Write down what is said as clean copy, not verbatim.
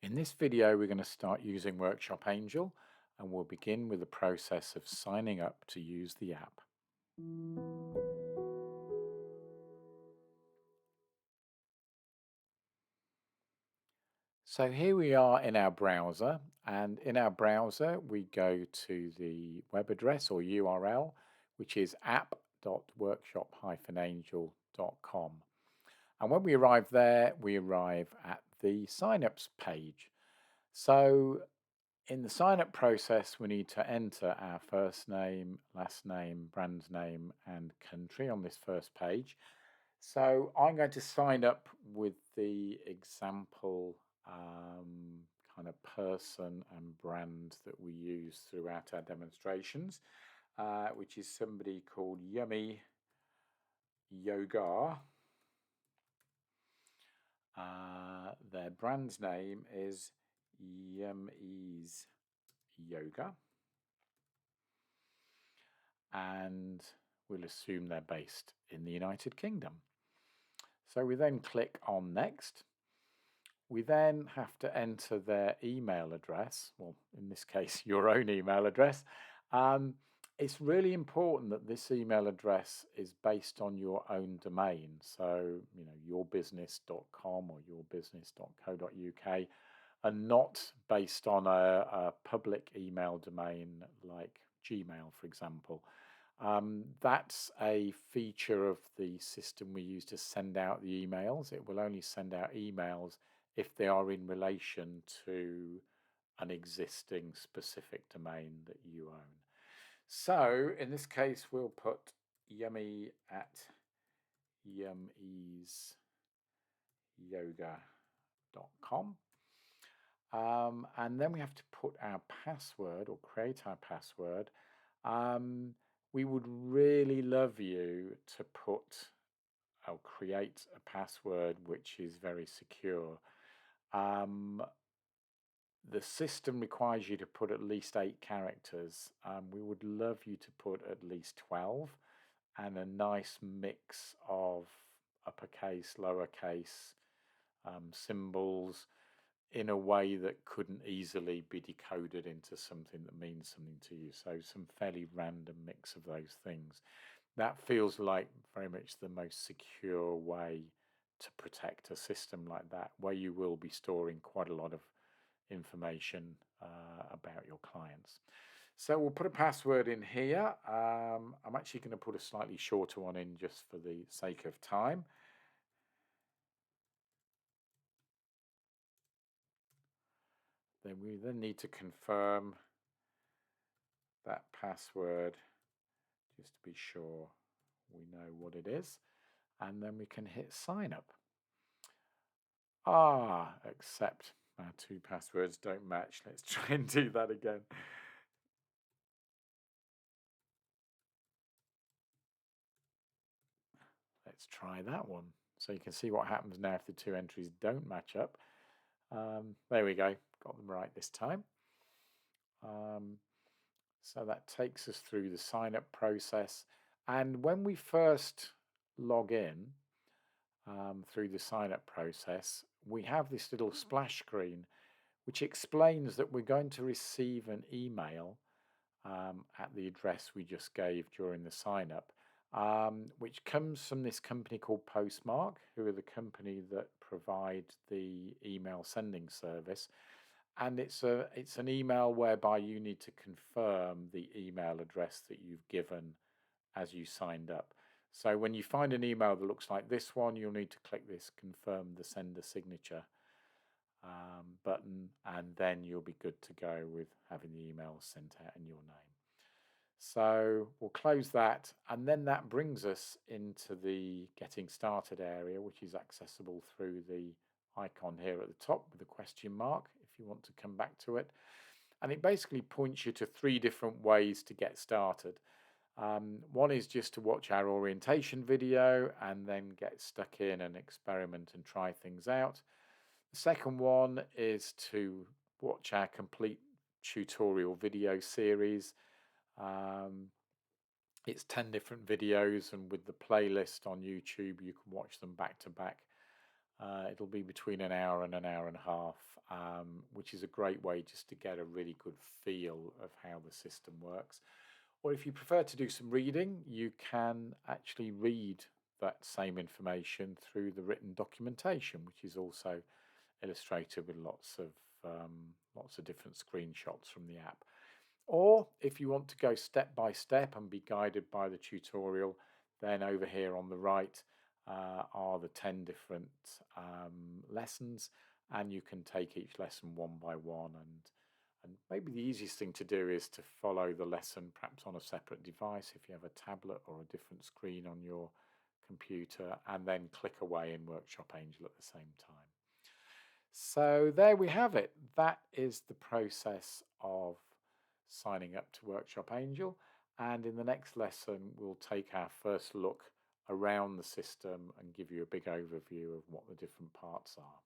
In this video, we're going to start using Workshop Angel, and we'll begin with the process of signing up to use the app. So here we are in our browser, and in our browser we go to the web address or URL, which is app.workshop-angel.com. And when we arrive there, we arrive at the signups page. So in the sign up process, we need to enter our first name, last name, brand name, and country on this first page. So I'm going to sign up with the example kind of person and brand that we use throughout our demonstrations, which is somebody called Yummy Yoga. Their brand name is Yummy's Yoga, and we'll assume they're based in the United Kingdom. So we then click on next. We then have to enter their email address, well, in this case, your own email address. It's really important that this email address is based on your own domain. So, yourbusiness.com or yourbusiness.co.uk, and not based on a public email domain like Gmail, for example. That's a feature of the system we use to send out the emails. It will only send out emails if they are in relation to an existing specific domain that you own. So in this case, we'll put yummy at yummysyoga.com. And then we have to put our password or create our password. We would really love you to put or create a password which is very secure. The system requires you to put at least 8 characters. We would love you to put at least 12 and a nice mix of uppercase, lowercase, symbols in a way that couldn't easily be decoded into something that means something to you. So some fairly random mix of those things. That feels like very much the most secure way to protect a system like that, where you will be storing quite a lot of information about your clients. So we'll put a password in here. I'm actually going to put a slightly shorter one in just for the sake of time. Then we need to confirm that password just to be sure we know what it is, and then we can hit sign up. Except our 2 passwords don't match. Let's try and do that again. Let's try that one. So you can see what happens now if the 2 entries don't match up. There we go, got them right this time. So that takes us through the sign up process. And when we first log in through the sign up process, we have this little splash screen which explains that we're going to receive an email at the address we just gave during the sign up, which comes from this company called Postmark, who are the company that provide the email sending service. And it's an email whereby you need to confirm the email address that you've given as you signed up. So when you find an email that looks like this one, you'll need to click this confirm the sender signature button, and then you'll be good to go with having the email sent out in your name. So we'll close that, and then that brings us into the getting started area, which is accessible through the icon here at the top with a question mark if you want to come back to it. And it basically points you to 3 different ways to get started. One is just to watch our orientation video and then get stuck in and experiment and try things out. The second one is to watch our complete tutorial video series. It's 10 different videos, and with the playlist on YouTube you can watch them back to back It'll be between an hour and a half, which is a great way just to get a really good feel of how the system works. Or if you prefer to do some reading, you can actually read that same information through the written documentation, which is also illustrated with lots of different screenshots from the app. Or if you want to go step by step and be guided by the tutorial, then over here on the right are the 10 different lessons, and you can take each lesson one by one. And maybe the easiest thing to do is to follow the lesson perhaps on a separate device if you have a tablet or a different screen on your computer, and then click away in Workshop Angel at the same time. So there we have it. That is the process of signing up to Workshop Angel. And in the next lesson, we'll take our first look around the system and give you a big overview of what the different parts are.